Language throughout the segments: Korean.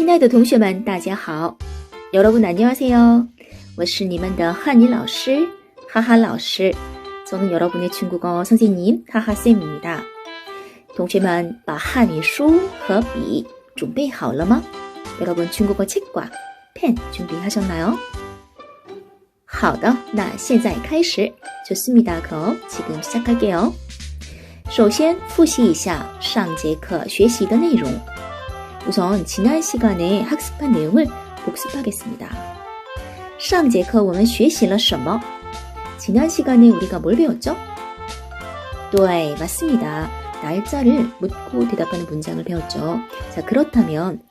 亲爱的同学们，大家好。여러분 안녕하세요. 我是你们的汉语老师哈哈老师。저는 여러분의 중국어 선생님 하하쌤입니다. 同学们把汉语书和笔准备好了吗？ 여러분 중국어 책과 펜 준비하셨나요? 好的，那现在开始。 좋습니다. 그럼 지금 시작할게요. 首先复习一下上节课学习的内容。 우선 지난 시간에 학습한 내용을 복습하겠습니다. 上节课我们学习了什么? 지난 시간에 우리가 뭘 배웠죠? 对, 맞습니다. 날짜를 묻고 대답하는 문장을 배웠죠. 자, 그렇다면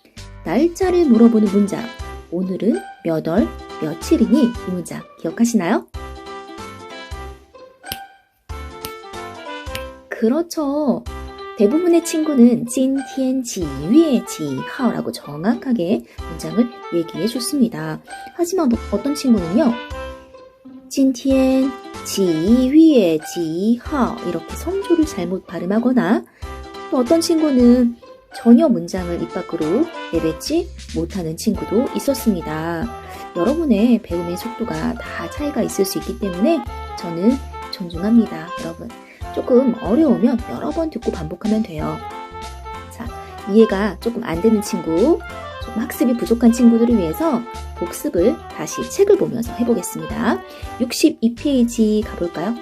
날짜를 물어보는 문장, 오늘은 몇 월, 며칠이니 이 문장 기억하시나요? 그렇죠. 대부분의 친구는 今天几月几号라고 정확하게 문장을 얘기해 줬습니다. 하지만 어떤 친구는요, 今天几月几号이렇게 성조를 잘못 발음하거나, 또 어떤 친구는 전혀 문장을 입 밖으로 내뱉지 못하는 친구도 있었습니다. 여러분의 배움의 속도가 다 차이가 있을 수 있기 때문에 저는 존중합니다. 여러분, 조금 어려우면 여러 번 듣고 반복하면 돼요. 자, 이해가 조금 안 되는 친구, 조금 학습이 부족한 친구들을 위해서 복습을 다시 책을 보면서 해보겠습니다. 62페이지 가볼까요?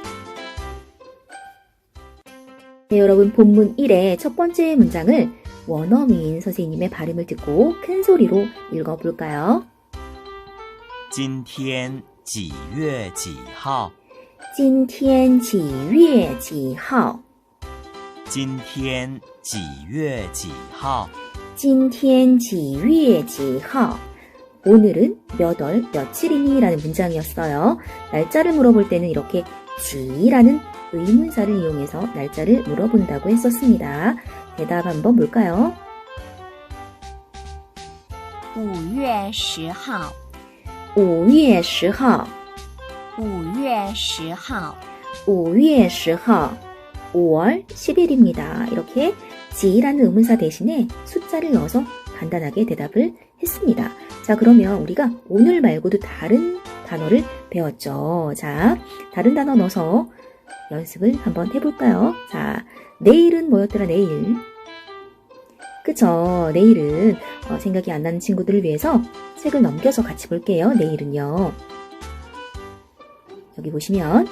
네, 여러분 본문 1의 첫 번째 문장을 원어민 선생님의 발음을 듣고 큰 소리로 읽어볼까요? 今天几月几号今天几月几号今天几月几号今天几月几号 오늘은 몇 월 며칠이니 라는 문장이었어요. 날짜를 물어볼 때는 이렇게 지라는 의문사를 이용해서 날짜를 물어본다고 했었습니다. 대답 한번 볼까요? 5月10号5月10号5月10号 5月10号 5월 10일입니다. 이렇게 지라는 의문사 대신에 숫자를 넣어서 간단하게 대답을 했습니다. 자, 그러면 우리가 오늘 말고도 다른 단어를 배웠죠. 자, 다른 단어 넣어서 연습을 한번 해볼까요? 자, 내일은 뭐였더라, 내일. 그쵸, 내일은 생각이 안 나는 친구들을 위해서 책을 넘겨서 같이 볼게요. 내일은요. 여기 보시면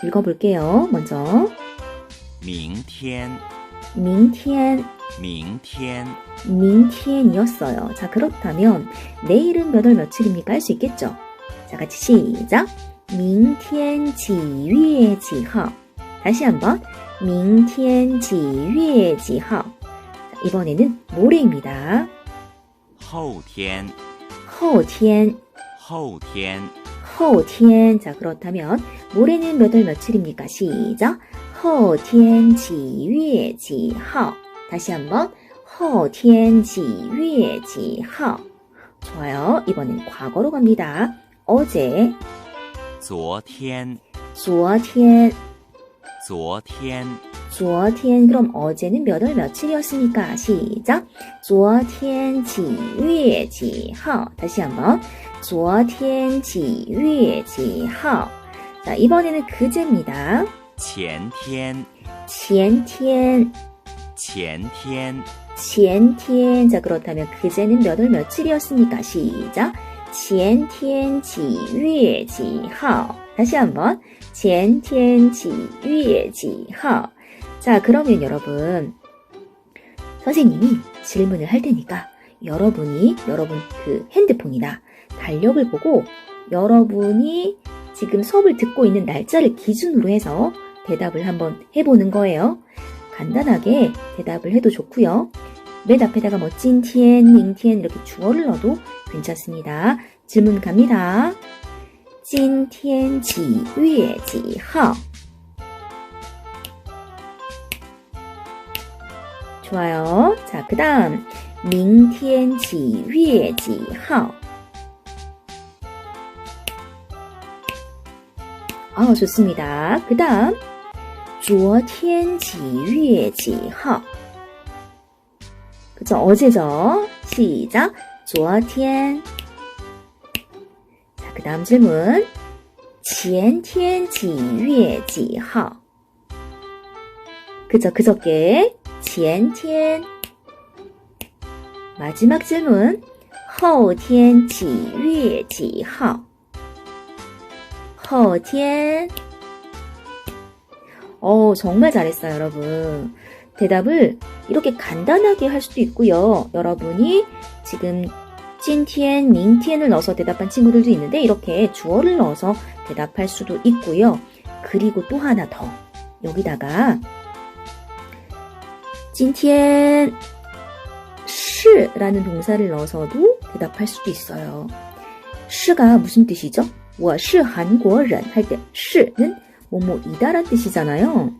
읽어볼게요. 먼저 明天明天明天 明天이었어요. 자, 그렇다면 내일은 몇 월 며칠입니까? 할 수 있겠죠? 자, 같이 시작. 明天几月几号 다시 한번 明天几月几号 자, 이번에는 모레입니다. 后天后天后天后天 자, 그렇다면 모레는 몇 월 며칠입니까? 시작. 后天几月几号 다시 한번 后天几月几号 좋아요. 이번엔 과거로 갑니다. 어제 昨天昨天昨天昨天 그럼 어제는 몇 월 며칠이었습니까? 시작. 昨天几月几号 다시 한번 昨天几月几号 자, 이번에는 그제입니다. 前天前天前天前天 자, 그렇다면 그제는 몇 월 며칠이었습니까? 시작. 前天几月几号 다시 한번 前天几月几号 자, 그러면 여러분, 선생님이 질문을 할 테니까 여러분 그 핸드폰이나 달력을 보고 여러분이 지금 수업을 듣고 있는 날짜를 기준으로 해서 대답을 한번 해보는 거예요. 간단하게 대답을 해도 좋고요. 맨 앞에다가 뭐 今天, 明天 이렇게 주어를 넣어도 괜찮습니다. 질문 갑니다. 今天几月几号 좋아요. 자, 그 다음 明天几月几号 좋습니다. 그 다음 昨天几月几号 그쵸, 어제죠. 시작. 昨天. 자, 그 다음 질문. 前天几月几号? 그죠, 그저께. 前天. 마지막 질문. 后天几月几号? 后天. 정말 잘했어요, 여러분. 대답을 이렇게 간단하게 할 수도 있고요. 여러분이 지금 今天, 明天을 넣어서 대답한 친구들도 있는데 이렇게 주어를 넣어서 대답할 수도 있고요. 그리고 또 하나 더. 여기다가 今天是라는 동사를 넣어서도 대답할 수도 있어요. 是가 무슨 뜻이죠? 我是韩国人 할 때 是는 뭐뭐이다란 뜻이잖아요.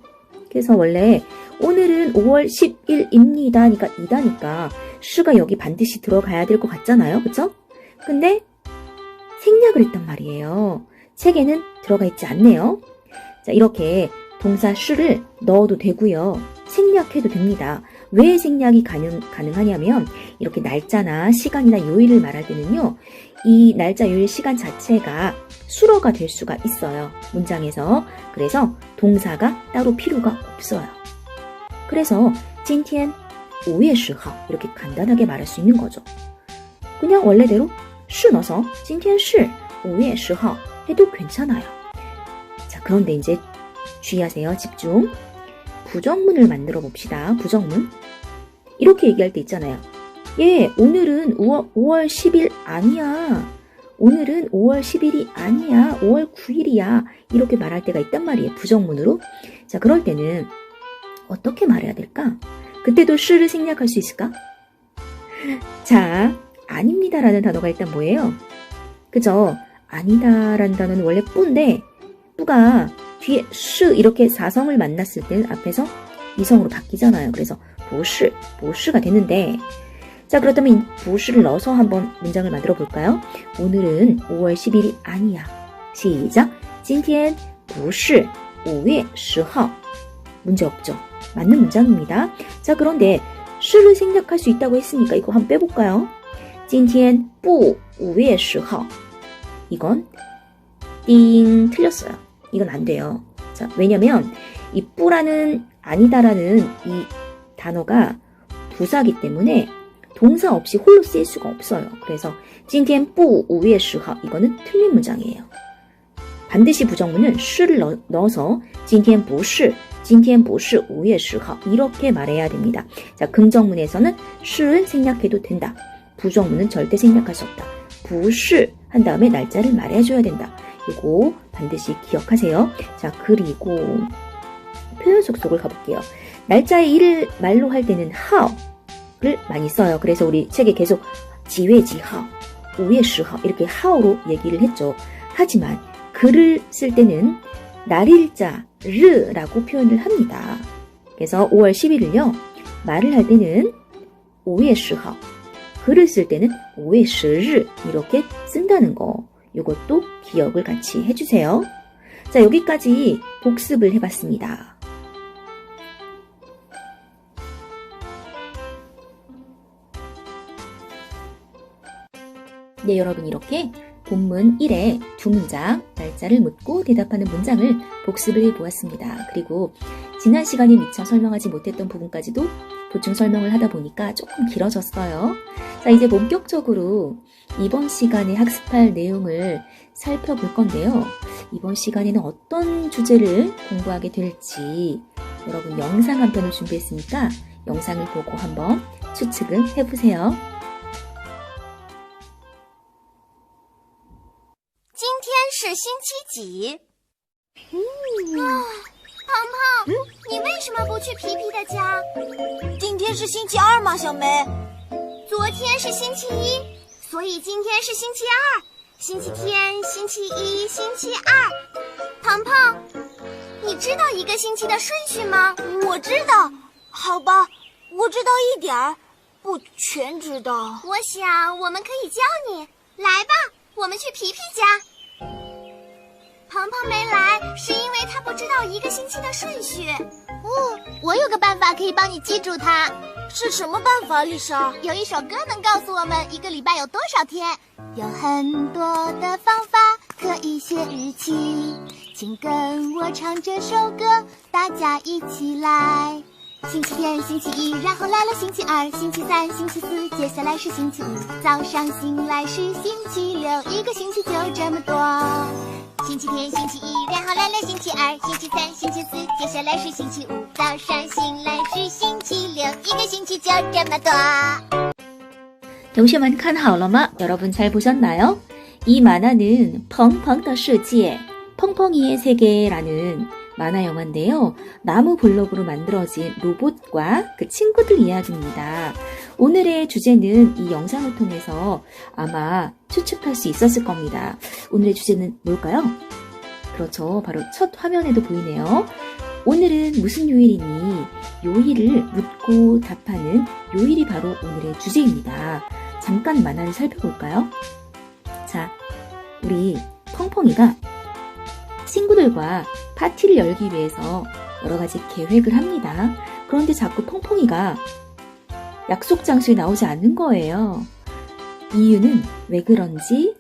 그래서 원래 오늘은 5월 10일입니다. 그러니까 이다니까 是가 여기 반드시 들어가야 될 것 같잖아요. 그쵸? 근데 생략을 했단 말이에요. 책에는 들어가 있지 않네요. 자, 이렇게 동사 是를 넣어도 되고요. 생략해도 됩니다. 왜 생략이 가능하냐면 이렇게 날짜나 시간이나 요일을 말할 때는요. 이 날짜, 요일, 시간 자체가 수로가 될 수가 있어요. 문장에서. 그래서 동사가 따로 필요가 없어요. 그래서 今天 5月10号 이렇게 간단하게 말할 수 있는 거죠. 그냥 원래대로 是 넣어서 今天是 5月10号 해도 괜찮아요. 자, 그런데 이제 주의하세요. 집중. 부정문을 만들어 봅시다. 부정문. 이렇게 얘기할 때 있잖아요. 예, 오늘은 5월 10일 아니야. 오늘은 5월 10일이 아니야. 5월 9일이야. 이렇게 말할 때가 있단 말이에요. 부정문으로. 자, 그럴 때는 어떻게 말해야 될까? 그때도 是를 생략할 수 있을까? 자, 아닙니다라는 단어가 일단 뭐예요? 그죠? 아니다라는 단어는 원래 뿌인데 뿌가 뒤에 是 이렇게 사성을 만났을 때는 앞에서 이성으로 바뀌잖아요. 그래서 不是, 不是가 되는데 자, 그렇다면 이 不是를 넣어서 한번 문장을 만들어 볼까요? 오늘은 5월 10일이 아니야. 시작. 今天不是5月10号. 문제 없죠? 맞는 문장입니다. 자, 그런데 是를 생략할 수 있다고 했으니까 이거 한번 빼볼까요? 今天不5月10号. 이건 띵 틀렸어요. 이건 안 돼요. 자, 왜냐면 이 뿌라는 아니다라는 이 단어가 부사기 때문에 동사 없이 홀로 쓰일 수가 없어요. 그래서 今天不5月10号 이거는 틀린 문장이에요. 반드시 부정문은 是를 넣어서 今天不是 今天不是5月10号 이렇게 말해야 됩니다. 자, 긍정문에서는 是는 생략해도 된다. 부정문은 절대 생략할 수 없다. 不是한 다음에 날짜를 말해줘야 된다. 이거 반드시 기억하세요. 자, 그리고 표현 속속을 가볼게요. 날짜의 일을 말로 할 때는 how를 많이 써요. 그래서 우리 책에 계속 几月几号, 5月10号 이렇게 how로 얘기를 했죠. 하지만 글을 쓸 때는 날일자 르라고 표현을 합니다. 그래서 5월 10일을요. 말을 할 때는 5月10号, 글을 쓸 때는 5월 10일 이렇게 쓴다는 거. 이것도 기억을 같이 해주세요. 자, 여기까지 복습을 해봤습니다. 네, 여러분 이렇게 본문 1에 두 문장, 날짜를 묻고 대답하는 문장을 복습을 해보았습니다. 그리고 지난 시간에 미처 설명하지 못했던 부분까지도 보충 설명을 하다 보니까 조금 길어졌어요. 자, 이제 본격적으로 이번 시간에 학습할 내용을 살펴볼 건데요. 이번 시간에는 어떤 주제를 공부하게 될지 여러분 영상 한 편을 준비했으니까 영상을 보고 한번 추측을 해보세요. 今天是星期几？胖胖，你为什么不去皮皮的家？今天是星期二吗，小梅？昨天是星期一，所以今天是星期二。星期天、星期一、星期二。胖胖，你知道一个星期的顺序吗？我知道，好吧，我知道一点儿，不全知道。我想我们可以教你。来吧，我们去皮皮家。胖胖没来，是因为他不知道一个星期的顺序。哦，我有个办法可以帮你记住它。是什么办法，丽莎？有一首歌能告诉我们一个礼拜有多少天。有很多的方法可以写日期，请跟我唱这首歌，大家一起来。星期天、星期一，然后来了星期二、星期三、星期四，接下来是星期五。早上醒来是星期六，一个星期就这么多。星期天、星期一，然后来了星期二、星期三、星期四，接下来是星期五。早上醒来是星期六，一个星期就这么多。 同学们看好了吗? 여러분 잘 보셨나요? 이 만화는 펑펑 더 世界, 펑펑이의 세계라는 만화 영화인데요. 나무 블록으로 만들어진 로봇과 그 친구들 이야기입니다. 오늘의 주제는 이 영상을 통해서 아마 추측할 수 있었을 겁니다. 오늘의 주제는 뭘까요? 그렇죠. 바로 첫 화면에도 보이네요. 오늘은 무슨 요일이니? 요일을 묻고 답하는 요일이 바로 오늘의 주제입니다. 잠깐 만화를 살펴볼까요? 자, 우리 펑펑이가 친구들과 파티를 열기 위해서 여러 가지 계획을 합니다. 그런데 자꾸 펑펑이가 약속 장소에 나오지 않는 거예요. 이유는 왜 그런지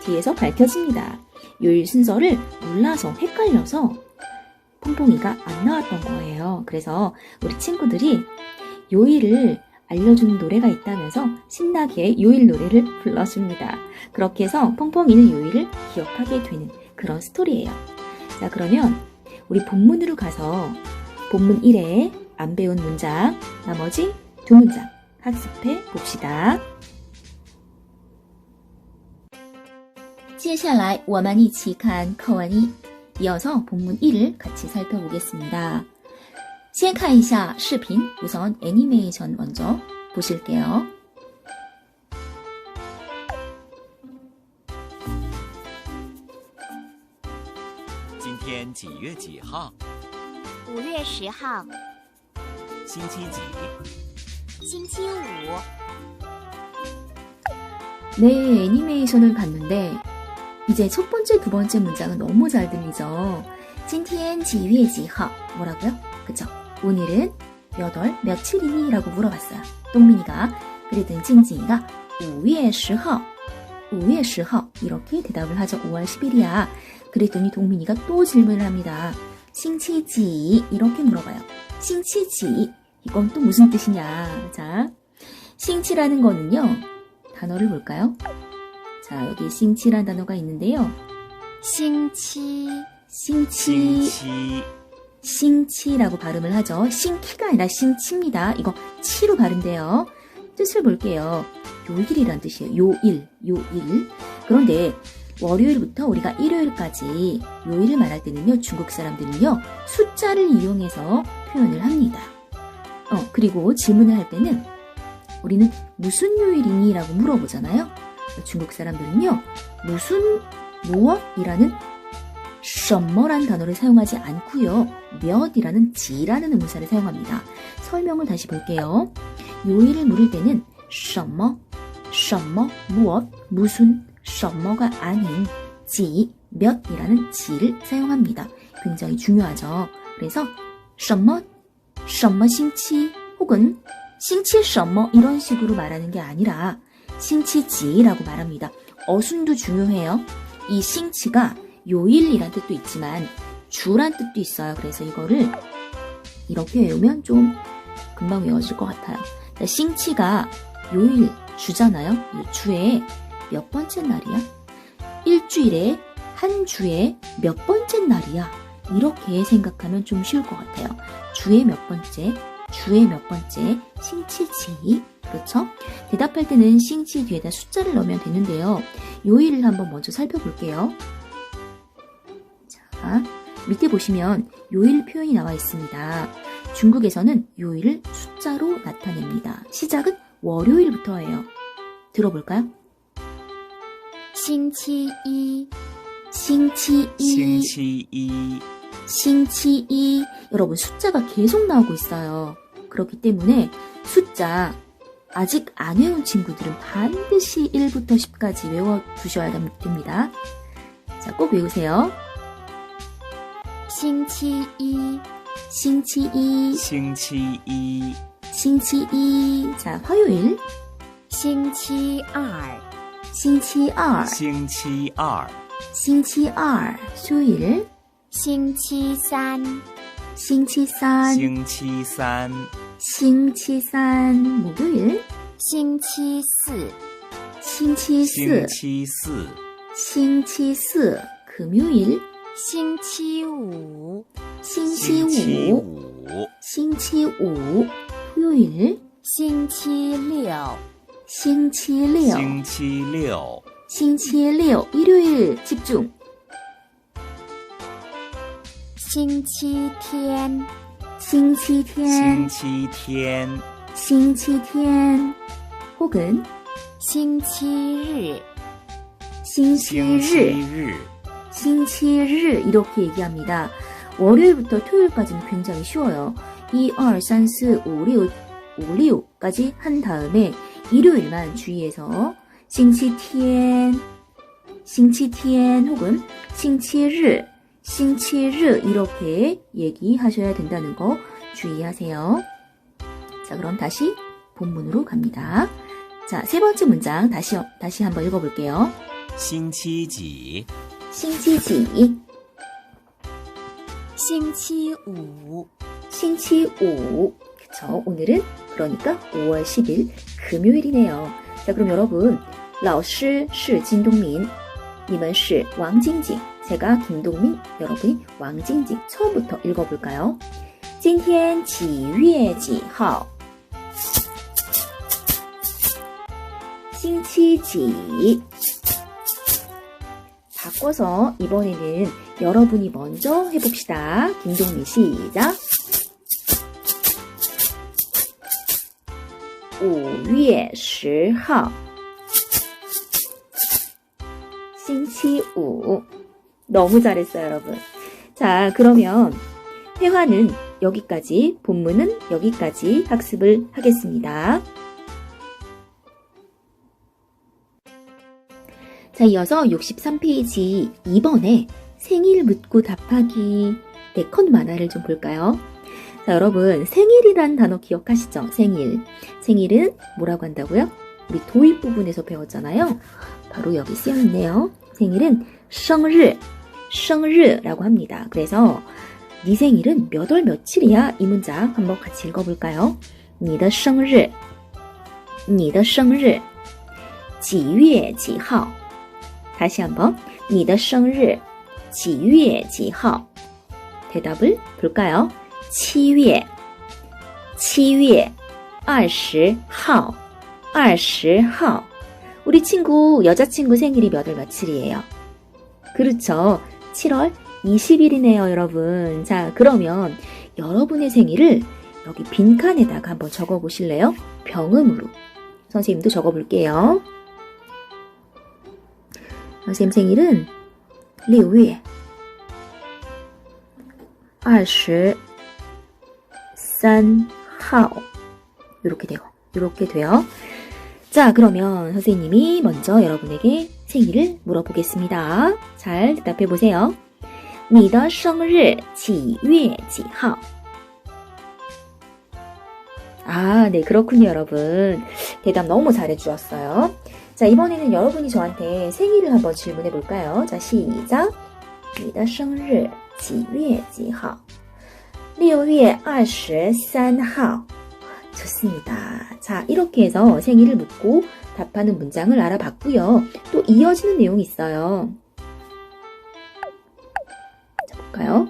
뒤에서 밝혀집니다. 요일 순서를 몰라서 헷갈려서 펑펑이가 안 나왔던 거예요. 그래서 우리 친구들이 요일을 알려주는 노래가 있다면서 신나게 요일 노래를 불러줍니다. 그렇게 해서 펑펑이는 요일을 기억하게 되는 그런 스토리예요. 자, 그러면 우리 본문으로 가서 본문 1에 안 배운 문장, 나머지 2문장 학습해 봅시다. 接下来我们一起看课文一. 이어서 본문 1을 같이 살펴보겠습니다. 先看一下视频, 우선 애니메이션 먼저 보실게요. 今天几月几号? 5月10号，星期几?星期五。 네, 애니메이션을 봤는데 이제 첫 번째, 두 번째 문장은 너무 잘 들리죠? 今天几月几号? 뭐라고요? 그쵸? 오늘은 몇 월, 며칠이니? 라고 물어봤어요. 똥민이가. 그랬더니 찡찡이가 5월 10일, 5월 10일 이렇게 대답을 하죠. 5월 10일이야. 그랬더니 동민이가 또 질문을 합니다. 싱치지 이렇게 물어봐요. 싱치지 이건 또 무슨 뜻이냐? 자, 싱치라는 거는요. 단어를 볼까요? 자, 여기 싱치라는 단어가 있는데요. 싱치, 싱치라고 발음을 하죠. 싱키가 아니라 싱치입니다. 이거 치로 발음돼요. 뜻을 볼게요. 요일이란 뜻이에요. 요일. 그런데 월요일부터 우리가 일요일까지 요일을 말할 때는요. 중국 사람들은요. 숫자를 이용해서 표현을 합니다. 그리고 질문을 할 때는 우리는 무슨 요일이니? 라고 물어보잖아요. 중국 사람들은요. 무엇이라는 什么라는 단어를 사용하지 않고요. 몇이라는 지라는 의문사를 사용합니다. 설명을 다시 볼게요. 요일을 물을 때는 什么, 무엇, 무슨, 什么가 아닌 지, 몇이라는 지를 사용합니다. 굉장히 중요하죠. 그래서 什么星期 혹은 星期什么 이런 식으로 말하는 게 아니라 星期几라고 말합니다. 어순도 중요해요. 이 星期가 요일이란 뜻도 있지만 주란 뜻도 있어요. 그래서 이거를 이렇게 외우면 좀 금방 외워질 것 같아요. 싱치가 요일 주잖아요. 주에 몇 번째 날이야? 일주일에 한 주에 몇 번째 날이야? 이렇게 생각하면 좀 쉬울 것 같아요. 주에 몇 번째, 싱치지. 그렇죠? 대답할 때는 싱치 뒤에다 숫자를 넣으면 되는데요. 요일을 한번 먼저 살펴볼게요. 자, 밑에 보시면 요일 표현이 나와 있습니다. 중국에서는 요일을 숫자로 나타냅니다. 시작은 월요일부터예요. 들어볼까요? 星期一， 星期一. 여러분 숫자가 계속 나오고 있어요. 그렇기 때문에 숫자 아직 안 외운 친구들은 반드시 1부터 10까지 외워두셔야 됩니다. 자, 꼭 외우세요. 星期一，星期一星期一星期一 자, 화요일 星期二，星期二星期二星期二 수요일 星期三，星期三星期三星期三 목요일 星期四，星期四星期四星期四 금요일 星期五，星期星期五五星期五 토요일 星期六，星期六星期六星期六 일요일 집중 星期天，星期天星期天星期天 혹은 星期日，星期星期日日星期日 이렇게 얘기합니다. 월요일부터 토요일까지는 굉장히 쉬워요. 2, 2, 3, 4, 5, 6, 5, 6까지 한 다음에 일요일만 주의해서 星期天星期天 혹은 星期日星期日 이렇게 얘기하셔야 된다는 거 주의하세요. 자, 그럼 다시 본문으로 갑니다. 자, 세 번째 문장 다시 한번 읽어볼게요. 星期几星期几星期五，星期五. 그쵸? 오늘은 그러니까 5월 10일 금요일이네요. 자, 그럼 여러분, 老师是金东民, 你们是王晶晶, 제가 김동민, 여러분이 왕징징. 처음부터 읽어볼까요? 今天几月几号? 星期几? 바꿔서 이번에는 여러분이 먼저 해봅시다. 김동민 시작. 5月10号 星期五 너무 잘했어요, 여러분. 자, 그러면 회화는 여기까지, 본문은 여기까지 학습을 하겠습니다. 자, 이어서 63페이지 2번에 생일 묻고 답하기 4컷 만화를 좀 볼까요? 자, 여러분, 생일이란 단어 기억하시죠? 생일. 생일은 뭐라고 한다고요? 우리 도입 부분에서 배웠잖아요. 바로 여기 쓰여있네요. 생일은 生日, 生日라고 합니다. 그래서 네 생일은 몇 월 며칠이야? 이 문장 한번 같이 읽어볼까요? 你的生日,你的生日几月几号? 다시 한번 你的生日几月几号? 대답을 볼까요? 7月 20号 20号 우리 친구, 여자친구 생일이 몇 월 며칠이에요? 그렇죠. 7월 20일이네요, 여러분. 자, 그러면 여러분의 생일을 여기 빈칸에다가 한번 적어보실래요? 병음으로. 선생님도 적어볼게요. 선생님 생일은 6月 23호 이렇게 돼요. 자, 그러면 선생님이 먼저 여러분에게 생일을 물어보겠습니다. 잘 대답해 보세요. 你的生日几月几号? 아, 네, 그렇군요, 여러분. 대답 너무 잘해주셨어요. 자, 이번에는 여러분이 저한테 생일을 한번 질문해 볼까요? 자, 시작. 你的生日几月几号? 6月23호. 좋습니다. 자, 이렇게 해서 생일을 묻고 답하는 문장을 알아봤고요. 또 이어지는 내용이 있어요. 자, 볼까요?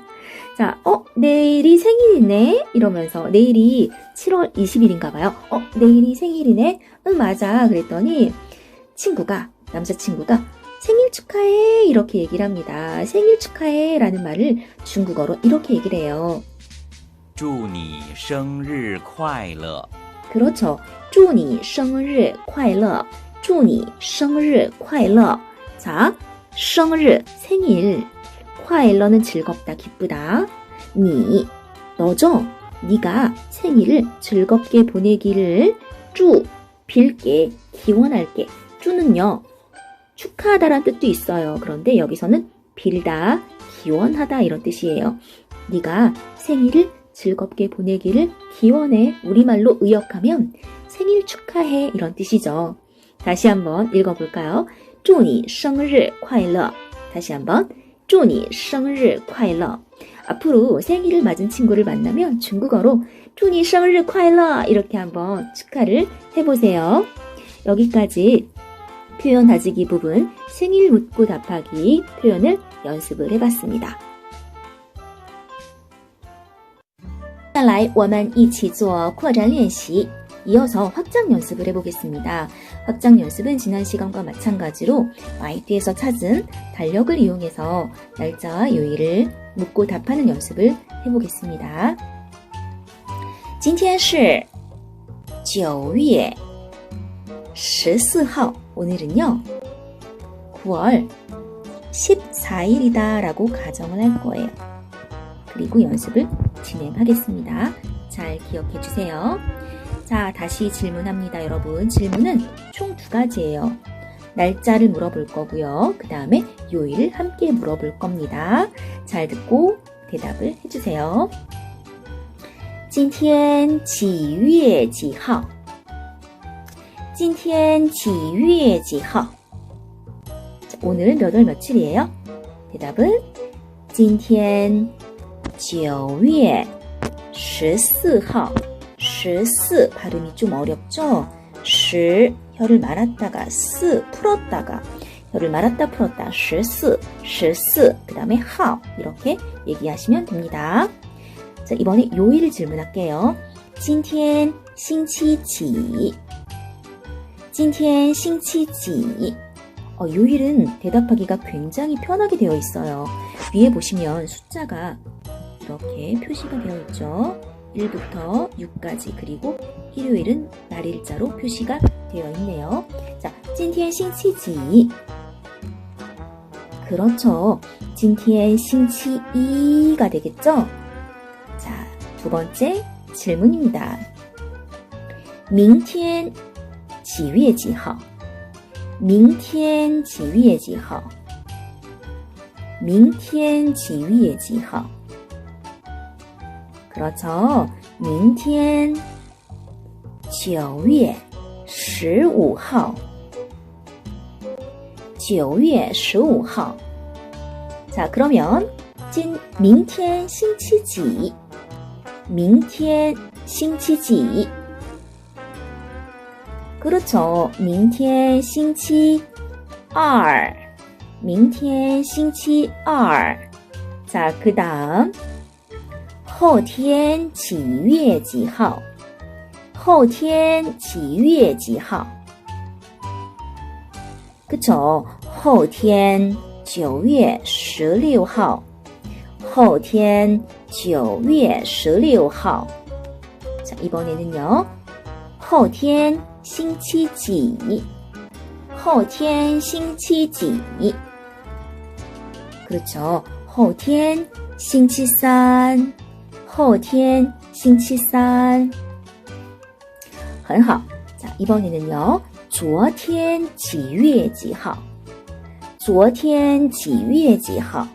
자, 내일이 생일이네? 이러면서 내일이 7월 20일인가 봐요. 내일이 생일이네? 응, 맞아. 그랬더니 남자친구가 생일 축하해 이렇게 얘기를 합니다. 생일 축하해 라는 말을 중국어로 이렇게 얘기를 해요. 祝你生日快乐 그렇죠. 祝你生日快乐祝你生日快乐 자, 生日 생일 快乐는 즐겁다, 기쁘다. 니, 너죠? 네가 생일을 즐겁게 보내기를 祝 빌게, 기원할게. 祝는요. 축하하다라는 뜻도 있어요. 그런데 여기서는 빌다, 기원하다 이런 뜻이에요. 네가 생일을 즐겁게 보내기를 기원해 우리말로 의역하면 생일 축하해 이런 뜻이죠. 다시 한번 읽어볼까요? 祝你生日快乐. 다시 한번 祝你生日快乐. 앞으로 생일을 맞은 친구를 만나면 중국어로 祝你生日快乐 이렇게 한번 축하를 해보세요. 여기까지 표현 다지기 부분 생일 묻고 답하기 표현을 연습을 해봤습니다. 接下来我们一起做扩展练习. 이어서 확장 연습을 해보겠습니다. 확장 연습은 지난 시간과 마찬가지로 마이트에서 찾은 달력을 이용해서 날짜와 요일을 묻고 답하는 연습을 해보겠습니다. 今天是9月14일. 오늘은요 9월 14일이다 라고 가정을 할 거예요. 그리고 연습을 진행하겠습니다. 잘 기억해 주세요. 자, 다시 질문합니다, 여러분. 질문은 총 2가지예요. 날짜를 물어볼 거고요. 그 다음에 요일을 함께 물어볼 겁니다. 잘 듣고 대답을 해주세요. 今天几月几号? 今天几月几号? 자, 오늘 몇 월 며칠이에요? 대답은 今天9月14일. 14 발음이 좀 어렵죠? 10 혀를 말았다가 4 풀었다가 혀를 말았다 풀었다 14 그 다음에 how 이렇게 얘기하시면 됩니다. 자, 이번에 요일을 질문할게요. 今天星期几? 今天星期几? 요일은 대답하기가 굉장히 편하게 되어 있어요. 위에 보시면 숫자가 이렇게 표시가 되어 있죠. 1부터 6까지 그리고 일요일은 날일자로 표시가 되어 있네요. 자, 今天星期几? 그렇죠. 今天星期一가 되겠죠? 자, 두 번째 질문입니다. 明天几月几号? 明天几月几号? 明天几月几号? 그렇죠. 明天9月15号. 9月15号. 자, 그러면 明天星期几? 明天星期几? 그렇죠. 明天星期二. 明天星期二. 자, 그 다음 后天几月几号? 后天几月几号? 그쵸? 后天9月16号. 后天9月16号. 자, 이번에는요. 后天星期几? 后天星期几? 그렇죠. 后天星期三. 后天星期三. 很好. 자, 이번에는요. 昨天几月几号? 昨天几月几号?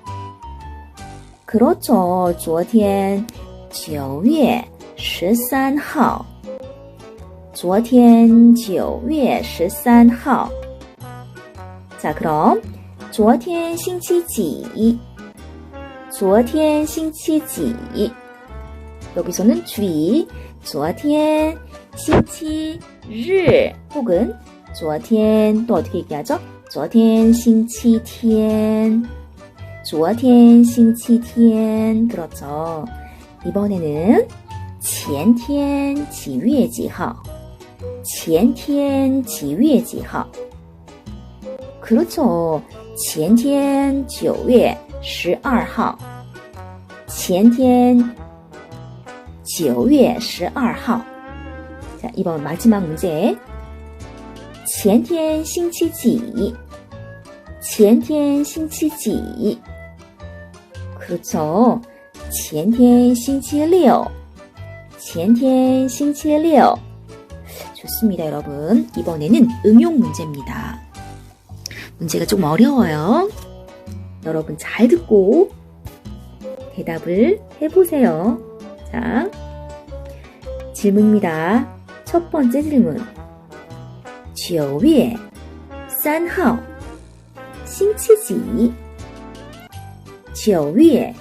그렇죠. 昨天9月13号. 昨天9月13号. 자, 그럼 昨天星期几? 昨天星期几? 여기서는 주의. 昨天星期日 혹은 昨天 또 어떻게 얘기하죠? 昨天星期天. 昨天星期天. 그렇죠. 이번에는 前天几月几号? 前天几月几号? 그렇죠. 前天9月12号. 前天9月12号. 자, 이번 마지막 문제. 前天星期几? 前天星期几? 그렇죠. 前天星期六. 前天星期六. 좋습니다, 여러분. 이번에는 응용 문제입니다. 문제가 좀 어려워요. 여러분 잘 듣고 대답을 해보세요. 자, 질문입니다. 첫 번째 질문. 9月3号 星期几? 9月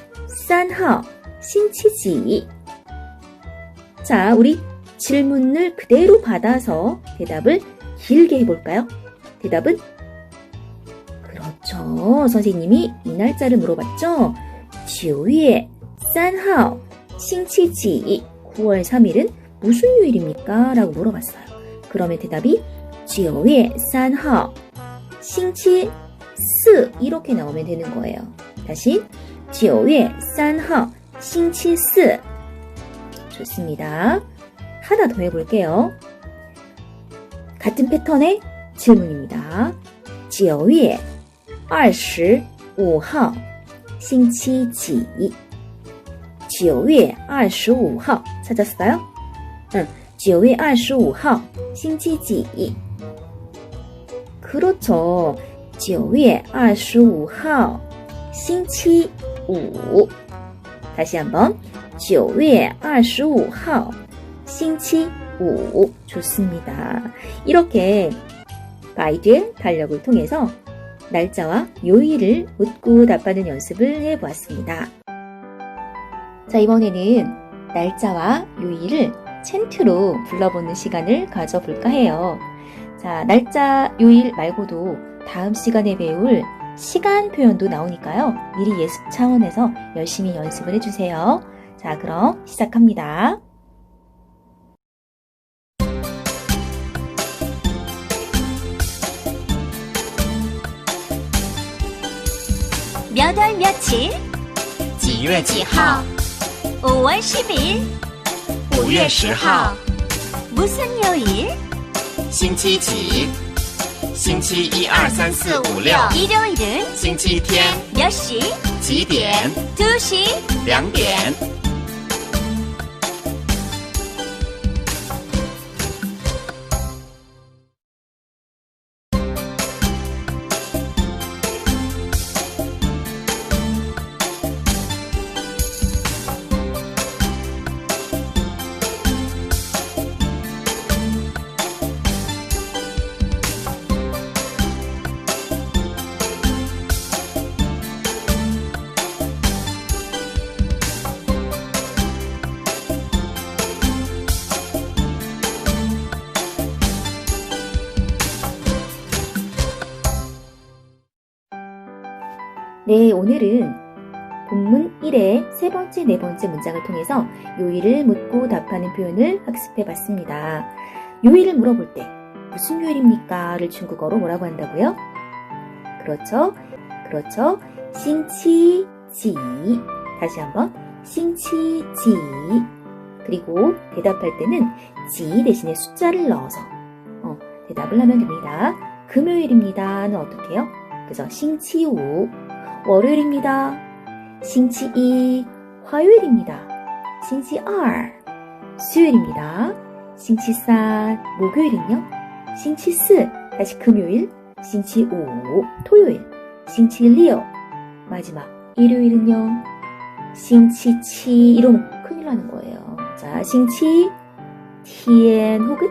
3号 星期几? 자, 우리 질문을 그대로 받아서 대답을 길게 해볼까요? 대답은? 그렇죠. 선생님이 이 날짜를 물어봤죠? 9月3号 星期几? 9월 3일은 무슨 요일입니까? 라고 물어봤어요. 그러면 대답이 9月3号 星期四 이렇게 나오면 되는 거예요. 다시 9月3号 星期四. 좋습니다. 하나 더 해볼게요. 같은 패턴의 질문입니다. 9月25号 星期几? 9月25号 찾았어요? 응, 9月25号 星期几? 그렇죠. 9月25号 星期五. 다시 한번 9月25号 星期五. 좋습니다. 이렇게 아이디의 달력을 통해서 날짜와 요일을 묻고 답하는 연습을 해보았습니다. 자, 이번에는 날짜와 요일을 챈트로 불러보는 시간을 가져볼까 해요. 자, 날짜, 요일 말고도 다음 시간에 배울 시간 표현도 나오니까요. 미리 예습 차원에서 열심히 연습을 해주세요. 자, 그럼 시작합니다. 몇 월 며칠? 几月几号？ 5월 10일. 5月10号。 무슨 요일? 星期几？星期一、二、三、四、五、六。 일요일은 星期天。 몇 시? 几点？ 2시. 2点。 네, 오늘은 본문 1의 세 번째, 네 번째 문장을 통해서 요일을 묻고 답하는 표현을 학습해 봤습니다. 요일을 물어볼 때 무슨 요일입니까? 를 중국어로 뭐라고 한다고요? 그렇죠. 그렇죠. 星期几. 다시 한번 星期几. 그리고 대답할 때는 지 대신에 숫자를 넣어서 대답을 하면 됩니다. 금요일입니다는 어떻게 해요? 그죠? 星期五. 월요일입니다. 星期一. 화요일입니다. 星期二. 수요일입니다. 星期三. 목요일은요? 星期四. 다시 금요일. 星期五. 토요일. 星期六. 마지막 일요일은요? 星期七. 이러면 큰일 나는 거예요. 자, 星期天 혹은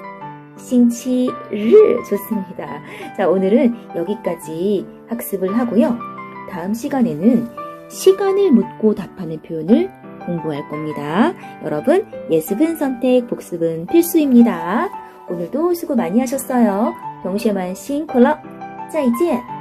星期日. 좋습니다. 자, 오늘은 여기까지 학습을 하고요. 다음 시간에는 시간을 묻고 답하는 표현을 공부할 겁니다. 여러분, 예습은 선택, 복습은 필수입니다. 오늘도 수고 많이 하셨어요. 동시에만 싱콜러, 再见.